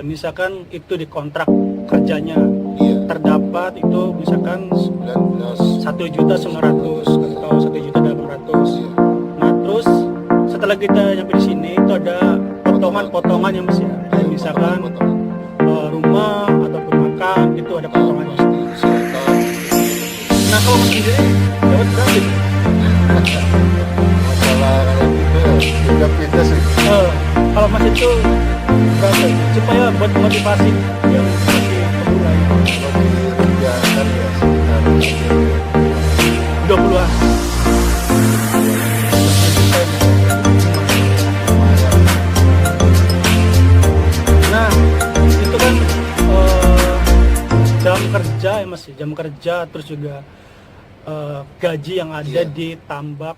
Misalkan itu di kontrak kerjanya terdapat itu misalkan 1.900.000 atau 1.800.000. Nah terus setelah kita nyampe di sini itu ada potongan-potongan yang masih ya. Misalkan rumah ataupun makan itu ada potongannya. Nah kalau mas sendiri dapat berapa? Masalah itu beda-beda sih. Kalau mas itu berapa? Supaya buat motivasi yang masih pemula ya. Kalau dirupiahkan ya sekitar 20-an. Nah itu kan jam kerja ya mas, jam kerja terus juga gaji yang ada di tambak.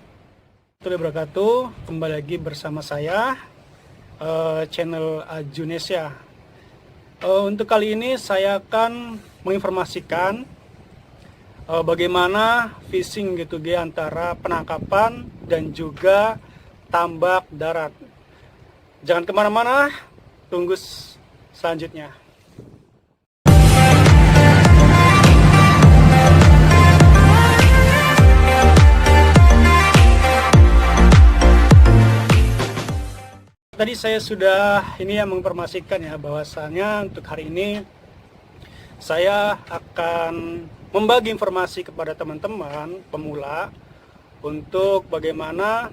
Wabarakatuh, kembali lagi bersama saya channel Ajunesia. Untuk kali ini saya akan menginformasikan bagaimana fishing gitu di antara penangkapan dan juga tambak darat. Jangan kemana-mana, tunggu selanjutnya. Tadi saya sudah menginformasikan ya bahwasanya untuk hari ini saya akan membagi informasi kepada teman-teman pemula untuk bagaimana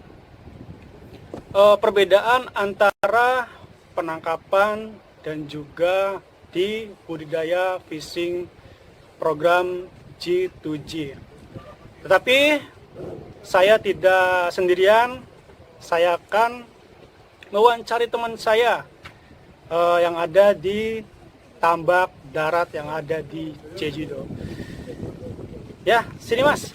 perbedaan antara penangkapan dan juga di budidaya fishing program G2G. Tetapi saya tidak sendirian, saya akan mewawancari teman saya yang ada di tambak darat yang ada di Jeju-do. Ya, sini mas.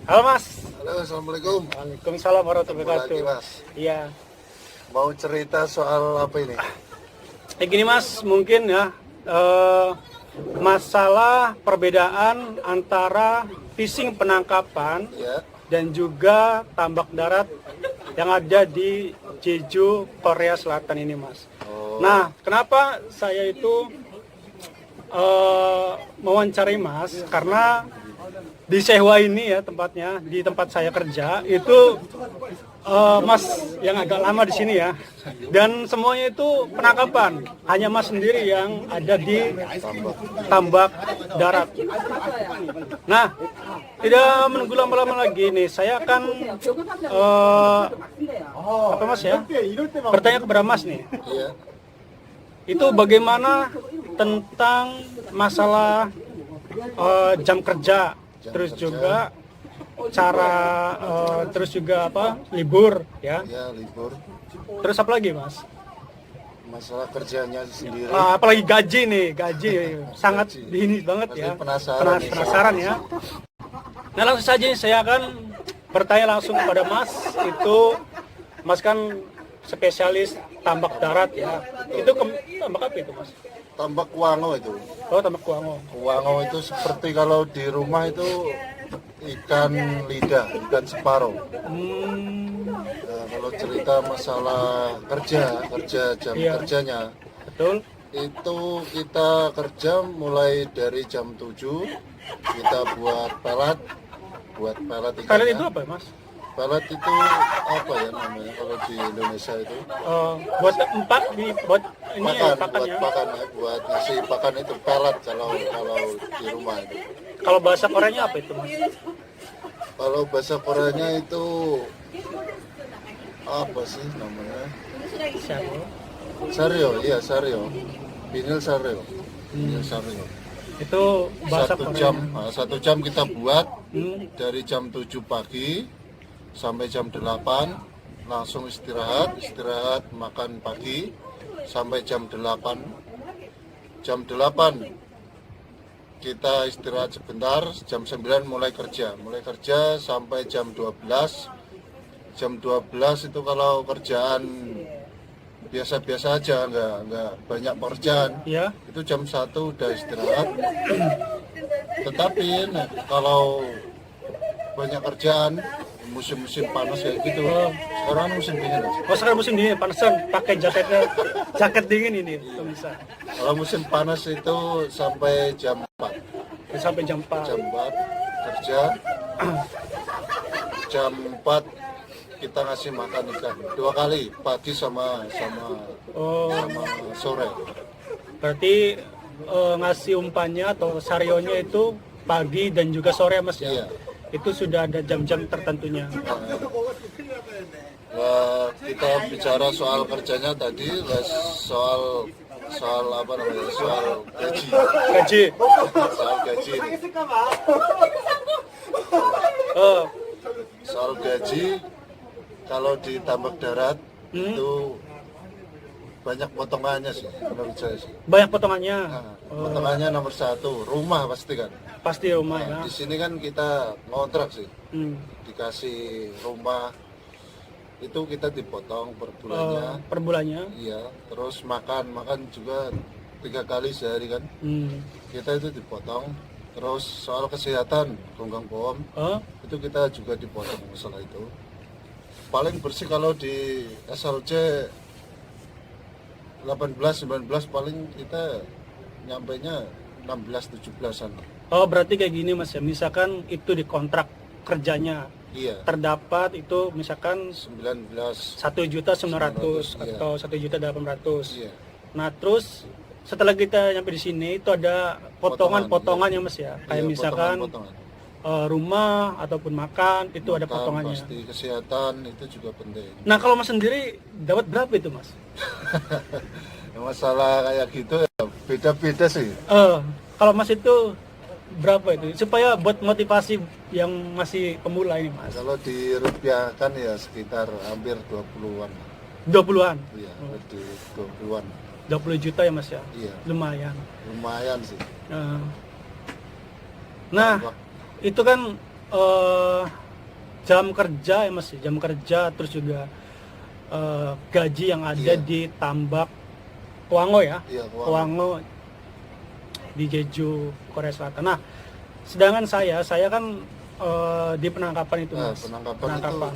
Halo mas. Halo, assalamualaikum. Waalaikumsalam warahmatullahi wabarakatuh. Iya. Mau cerita soal apa ini? Gini mas, mungkin ya masalah perbedaan antara fishing penangkapan dan juga tambak darat yang ada di Jeju, Korea Selatan ini mas. Nah, kenapa saya itu mewawancari mas? Karena di Sehwa ini ya tempatnya, di tempat saya kerja itu mas yang agak lama di sini ya, dan semuanya itu penangkapan. Hanya mas sendiri yang ada di tambak darat. Nah, tidak menunggu lama-lama lagi nih, saya akan apa mas ya? Bertanya kepada mas nih. Itu bagaimana tentang masalah jam kerja, terus juga cara terus juga apa libur ya? Ya libur. Terus apa lagi mas? Masalah kerjanya sendiri. Apalagi gaji nih, gaji sangat ini banget ya. Penasaran ya. Nah langsung saja saya akan bertanya langsung kepada mas. Itu mas kan spesialis tambak darat ya. Itu tambak apa itu mas? Tambak kuango itu. Oh tambak kuango. Kuango itu seperti kalau di rumah itu ikan lidah, ikan separuh. Nah, kalau cerita masalah kerja jam kerjanya, betul. Itu kita kerja mulai dari jam 7, kita buat pelet ikannya. Pelet itu apa mas? Pelet itu apa ya namanya kalau di Indonesia itu? Buat empat buat ini pakan ya, buat ngasih pakan itu pelet kalau di rumah itu. Kalau bahasa Koreanya apa itu mas? Kalau bahasa Koreanya itu apa sih namanya? Sario, iya sario. Binil sario. Binil sario. Itu bahasa Korea. 1 jam kita buat dari jam 7 pagi sampai jam 8, langsung istirahat makan pagi sampai jam 8. Jam 8 kita istirahat sebentar, jam 9 mulai kerja sampai jam 12. Jam 12 itu kalau kerjaan biasa-biasa aja, nggak banyak pekerjaan ya. Itu jam 1 udah istirahat. Tetapi kalau banyak kerjaan musim-musim panas kayak gitu. Oh. Sekarang musim dingin. Mas. Oh sekarang musim dingin, panasan, pakai jaket dingin ini tuh bisa. Kalau musim panas itu sampai jam 4. Sampai jam 4. Jam 4 kerja. Jam 4 kita ngasih makan ikan 2 kali, pagi sama Oh, sore. berarti ngasih umpannya atau sarionya itu pagi dan juga sore Mas ya? Iya. Itu sudah ada jam-jam tertentunya. Kita bicara soal kerjanya tadi, soal apa namanya, soal gaji. Gaji. Soal gaji ini. Oh, Soal gaji, kalau di tambak darat itu banyak potongannya sih menurut saya sih. banyak potongannya. Nah, potongannya nomor 1 rumah pasti kan. Pasti rumah ya. Di sini kan kita ngontrak sih, Hmm. dikasih rumah itu kita dipotong per bulannya. Per bulannya. Iya, terus makan juga 3 kali sehari kan. Kita itu dipotong. Terus soal kesehatan, gonggang bom Oh, itu kita juga dipotong masalah itu. Paling bersih kalau di SLC 18-19 paling kita nyampainya 16-17an. oh berarti kayak gini Mas ya. Misalkan itu di kontrak kerjanya Iya, terdapat itu misalkan 19. 1.900.000 iya. atau 1.800.000. Iya. Nah terus setelah kita nyampe di sini itu ada potongan-potongan ya Mas ya. Kayak Iya, misalkan potongan-potongan. rumah ataupun makan itu ada Makan, potongannya. Pasti kesehatan itu juga penting. Nah kalau Mas sendiri dapat berapa itu Mas? Masalah kayak gitu ya beda-beda sih. Kalau Mas itu berapa itu? Supaya buat motivasi yang masih pemula ini Mas. Kalau dirupiahkan ya sekitar hampir 20-an. 20-an. Iya, di 20-an. 20 juta ya Mas ya. Iya, Lumayan. lumayan sih. Nah, Tambak. itu kan jam kerja ya Mas, jam kerja terus juga gaji yang ada Iya. di tambak Koango ya. Iya, Koango di Jeju, Korea Selatan. Nah, sedangkan saya kan di penangkapan itu Nah, Mas. penangkapan itu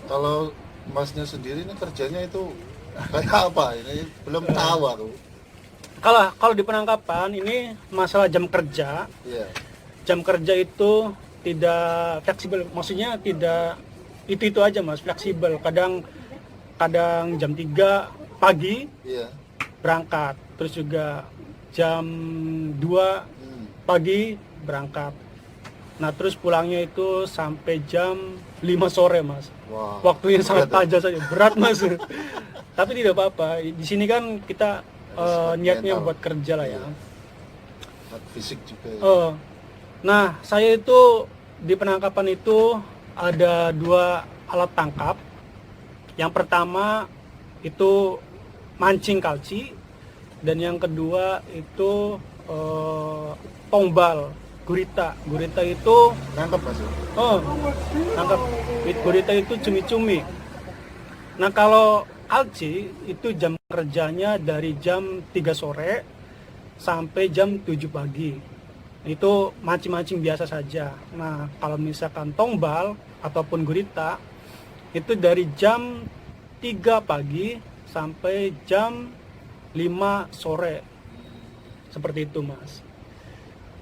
kalau Masnya sendiri ini kerjanya itu kayak apa? Ini belum tahu aku. Kalau di penangkapan ini masalah jam kerja. Iya. Jam kerja itu tidak fleksibel, maksudnya tidak itu aja Mas, fleksibel. Kadang jam 3 pagi Iya. berangkat, terus juga jam 2 pagi berangkat. Nah, terus pulangnya itu sampai jam 5 sore, Mas. Wah. Waktunya sangat berat ya? tajam saja, berat Mas. Tapi tidak apa-apa. Di sini kan kita niatnya mental. buat kerja lah ya. Buat fisik juga. Ya. Nah, saya itu di penangkapan itu ada 2 alat tangkap. Yang pertama itu mancing kalci dan yang kedua itu tombal gurita. Gurita itu Nangkep Mas. tangkap gurita itu cumi-cumi. Nah, kalau kalci itu jam kerjanya dari jam 3 sore sampai jam 7 pagi. Itu mancing-mancing biasa saja. Nah, kalau misalkan tombal ataupun gurita itu dari jam 3 pagi sampai jam 5 sore. Seperti itu, Mas.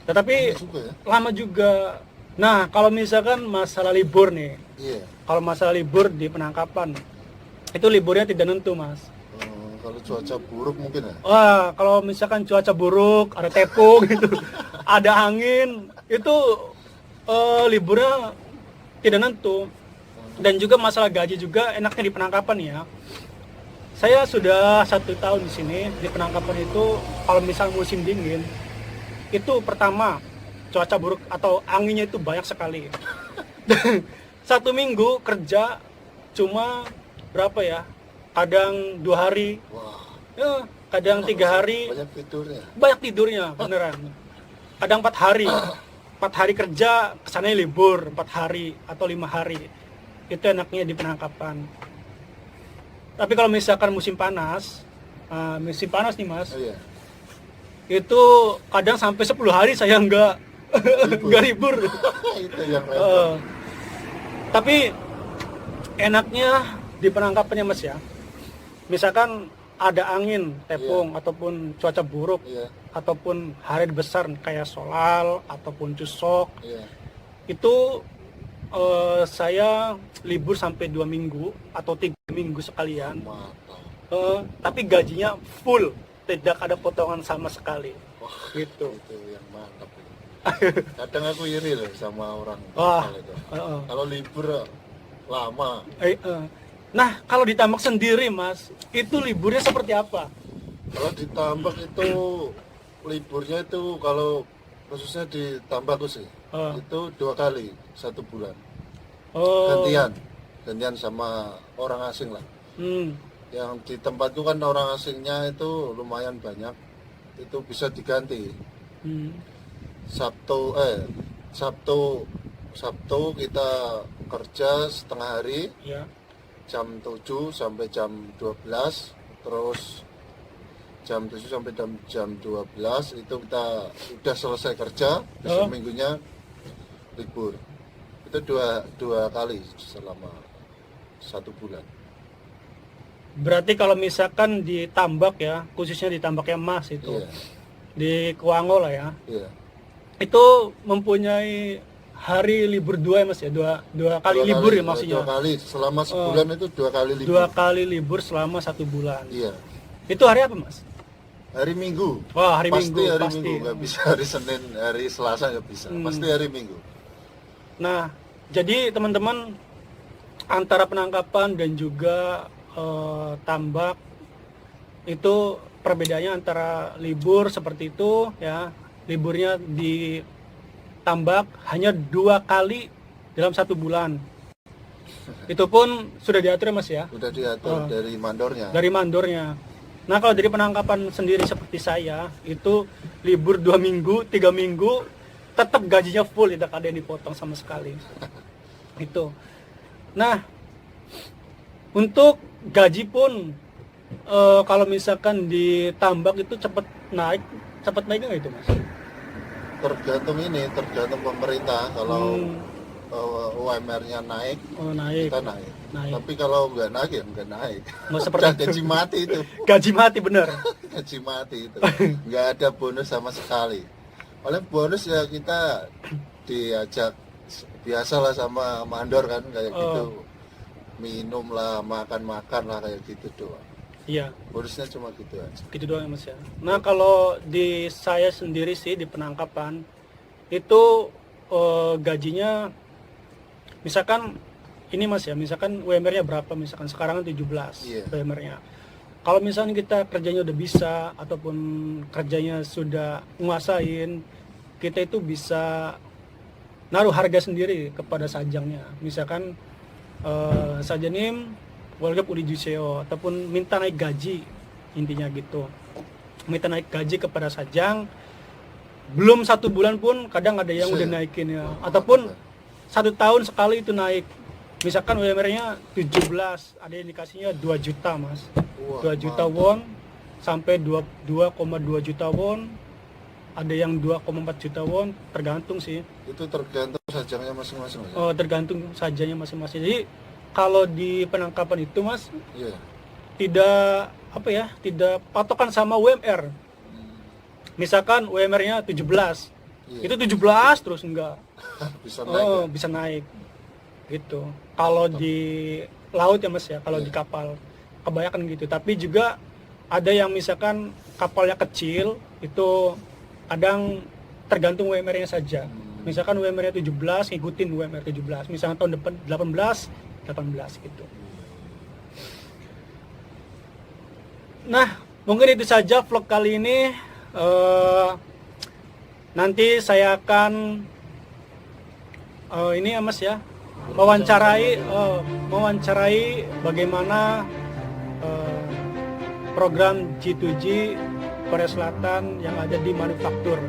Tetapi lama juga. Nah, kalau misalkan masalah libur nih. Iya. Kalau masalah libur di penangkapan itu liburnya tidak nentu, Mas. Kalau cuaca buruk mungkin ya? Wah, kalau misalkan cuaca buruk, ada tepung gitu, ada angin, itu liburnya tidak nentu. Dan juga masalah gaji juga enaknya di penangkapan ya. Saya sudah 1 tahun di sini di penangkapan itu. Kalau misal musim dingin, itu pertama cuaca buruk atau anginnya itu banyak sekali. 1 minggu kerja cuma berapa ya? Kadang 2 hari, Wah. ya, kadang 3 hari, Banyak tidurnya. banyak tidurnya, beneran. Kadang 4 hari, 4 hari kerja, kesannya libur 4 hari atau 5 hari. Itu enaknya di penangkapan. Tapi kalau misalkan musim panas nih Mas, Iya. itu kadang sampai 10 hari saya nggak libur. Itu yang repot. Tapi enaknya di penangkapannya Mas ya, misalkan ada angin, tepung, ataupun cuaca buruk, Iya. ataupun hari besar kayak solal, ataupun cusok, Iya. itu saya libur sampai 2 minggu atau 3 minggu sekalian. Mantap. Tapi gajinya full, tidak ada potongan sama sekali. Wah, Gitu. itu yang mantap. Kadang aku iri loh sama orang Wah, lokal itu. heeh. Kalau libur lama, Nah, kalau ditambak sendiri Mas, itu liburnya seperti apa? kalau ditambak itu liburnya itu kalau khususnya di Tambakku sih, itu 2 kali 1 bulan. Oh, Gantian sama orang asing lah. hmm, Yang di tempatku kan orang asingnya itu lumayan banyak, itu bisa diganti. hmm, Sabtu kita kerja setengah hari, ya, jam 7 sampai jam 12, terus jam 7 sampai jam 12 itu kita udah selesai kerja, besok minggunya libur. Itu dua kali selama 1 bulan. berarti kalau misalkan ditambak ya, khususnya ditambaknya Mas itu, Iya, di Kuango lah ya, iya. itu mempunyai hari libur 2 ya Mas ya, dua kali libur ya maksudnya. 2 kali selama sebulan itu 2 kali libur. 2 kali libur selama 1 bulan. Iya. Itu hari apa Mas? Hari Minggu. Wah, hari pasti Minggu, hari pasti. Minggu, nggak bisa hari Senin, hari Selasa nggak bisa. Pasti hari Minggu. Nah, jadi teman-teman, antara penangkapan dan juga tambak itu perbedaannya antara libur seperti itu ya, liburnya di tambak hanya 2 kali dalam 1 bulan. Itu pun sudah diatur ya Mas ya, Udah diatur dari mandornya. dari mandornya. Nah, kalau dari penangkapan sendiri seperti saya, itu libur 2 minggu, 3 minggu, tetap gajinya full, tidak ada yang dipotong sama sekali. Itu. Nah, untuk gaji pun kalau misalkan ditambak itu cepat naik nggak itu Mas? Tergantung pemerintah. Kalau UMR-nya naik, Naik. kita naik. Naik. Tapi kalau nggak naik ya nggak naik. Nggak seperti Udah itu. gaji mati itu. Gaji mati bener. Gaji mati itu. Nggak ada bonus sama sekali. Paling bonus ya kita diajak biasalah sama mandor kan kayak gitu. Minum lah, makan lah kayak gitu doang. Iya, Bonusnya cuma gitu aja. gitu doang ya Mas ya. Nah, kalau di saya sendiri sih di penangkapan itu gajinya misalkan ini Mas ya, misalkan UMR-nya berapa, misalkan sekarang 17 Iya. UMR-nya. Kalau misalnya kita kerjanya udah bisa ataupun kerjanya sudah nguasain, kita itu bisa naruh harga sendiri kepada sajangnya. Misalkan sajanim warga uli juseo ataupun minta naik gaji, intinya gitu. Minta naik gaji kepada sajang, belum 1 bulan pun kadang ada yang udah naikin ya, ataupun 1 tahun sekali itu naik. Misalkan UMR-nya 17, ada indikasinya 2 juta Mas. Wah, 2 juta won sampai 2,2 juta won, ada yang 2,4 juta won, tergantung sih. Itu tergantung sajangnya masing-masing. Ya? Tergantung sajanya masing-masing. Jadi kalau di penangkapan itu Mas, Iya. tidak tidak patokan sama UMR. Misalkan UMR-nya 17, Iya. itu 17 terus enggak. Bisa naik. Ya? Bisa naik. Gitu. Kalau di laut ya Mas ya, kalau di kapal kebanyakan gitu. Tapi juga ada yang misalkan kapalnya kecil, itu kadang tergantung UMR-nya saja. Misalkan UMR-nya 17, ngikutin UMR 17. Misalkan tahun depan 18 gitu. Nah, mungkin itu saja vlog kali ini. Nanti saya akan ini ya Mas ya, mewawancarai bagaimana program G2G Korea Selatan yang ada di manufaktur.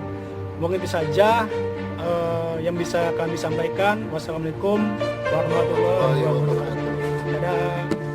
Mungkin itu saja yang bisa kami sampaikan. Wassalamualaikum warahmatullahi wabarakatuh. Dadah.